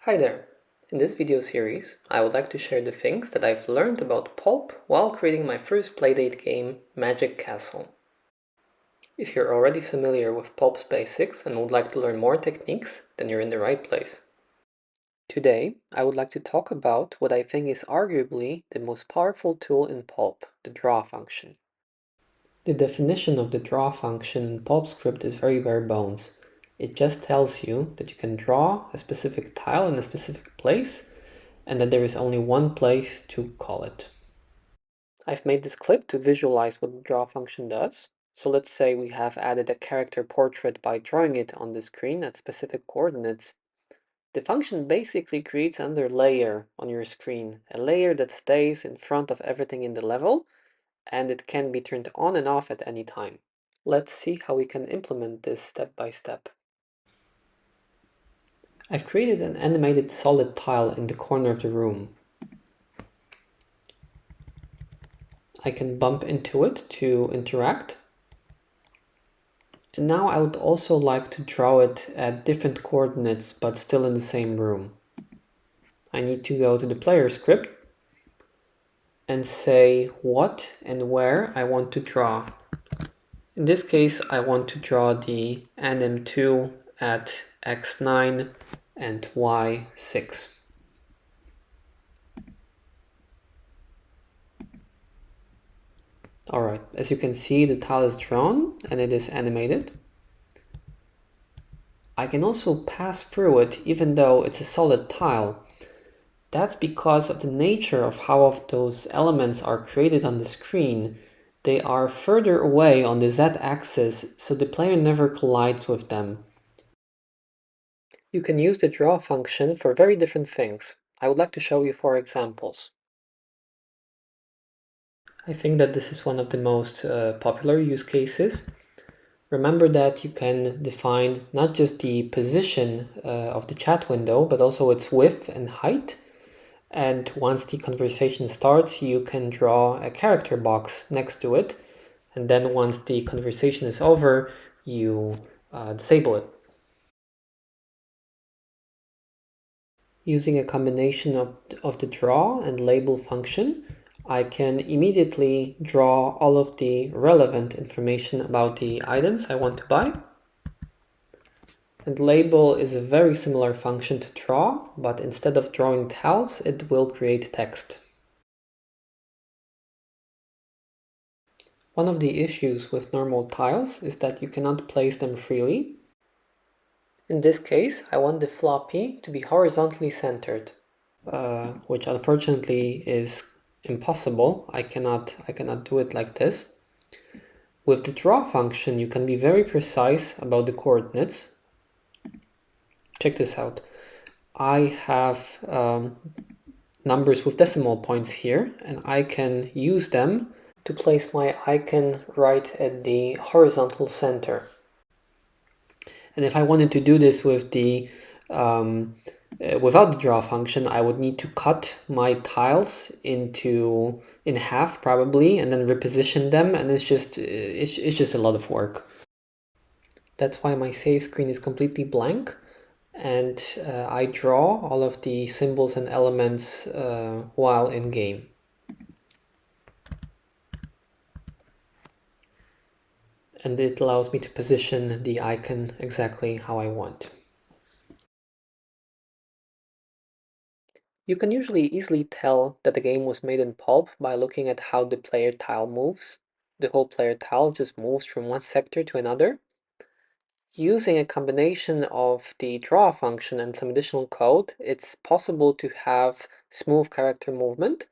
Hi there! In this video series, I would like to share the things that I've learned about Pulp while creating my first Playdate game, Magic Castle. If you're already familiar with Pulp's basics and would like to learn more techniques, then you're in the right place. Today, I would like to talk about what I think is arguably the most powerful tool in Pulp, the draw function. The definition of the draw function in Pulp script is very bare bones. It just tells you that you can draw a specific tile in a specific place and that there is only one place to call it. I've made this clip to visualize what the draw function does. So let's say we have added a character portrait by drawing it on the screen at specific coordinates. The function basically creates another layer on your screen, a layer that stays in front of everything in the level, and it can be turned on and off at any time. Let's see how we can implement this step by step. I've created an animated solid tile in the corner of the room. I can bump into it to interact. And now I would also like to draw it at different coordinates, but still in the same room. I need to go to the player script and say what and where I want to draw. In this case, I want to draw the anim2 at x9 and y6. Alright, as you can see, the tile is drawn and it is animated. I can also pass through it even though it's a solid tile. That's because of the nature of how those elements are created on the screen. They are further away on the z-axis, so the player never collides with them. You can use the draw function for very different things. I would like to show you 4 examples. I think that this is one of the most popular use cases. Remember that you can define not just the position of the chat window, but also its width and height. And once the conversation starts, you can draw a character box next to it. And then once the conversation is over, you disable it. Using a combination of the draw and label function, I can immediately draw all of the relevant information about the items I want to buy. And label is a very similar function to draw, but instead of drawing tiles, it will create text. One of the issues with normal tiles is that you cannot place them freely. In this case, I want the floppy to be horizontally centered, which unfortunately is impossible. I cannot do it like this. With the draw function, you can be very precise about the coordinates. Check this out. I have numbers with decimal points here, and I can use them to place my icon right at the horizontal center. And if I wanted to do this with the without the draw function, I would need to cut my tiles in half probably, and then reposition them, and it's just a lot of work. That's why my save screen is completely blank, and I draw all of the symbols and elements while in game. And it allows me to position the icon exactly how I want. You can usually easily tell that the game was made in Pulp by looking at how the player tile moves. The whole player tile just moves from one sector to another. Using a combination of the draw function and some additional code, it's possible to have smooth character movement,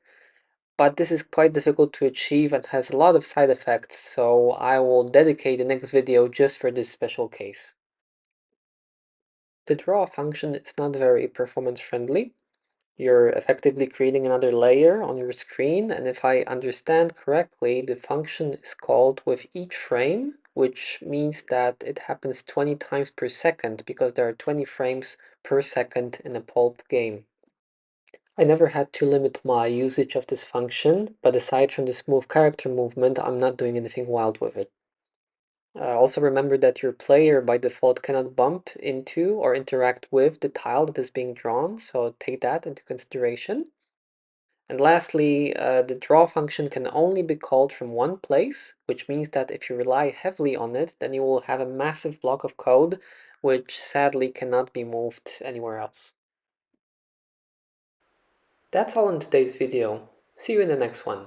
but this is quite difficult to achieve and has a lot of side effects, so I will dedicate the next video just for this special case. The draw function is not very performance friendly. You're effectively creating another layer on your screen, and if I understand correctly, the function is called with each frame, which means that it happens 20 times per second because there are 20 frames per second in a Pulp game. I never had to limit my usage of this function, but aside from the smooth character movement, I'm not doing anything wild with it. Also remember that your player by default cannot bump into or interact with the tile that is being drawn, so take that into consideration. And lastly, the draw function can only be called from one place, which means that if you rely heavily on it, then you will have a massive block of code, which sadly cannot be moved anywhere else. That's all in today's video. See you in the next one.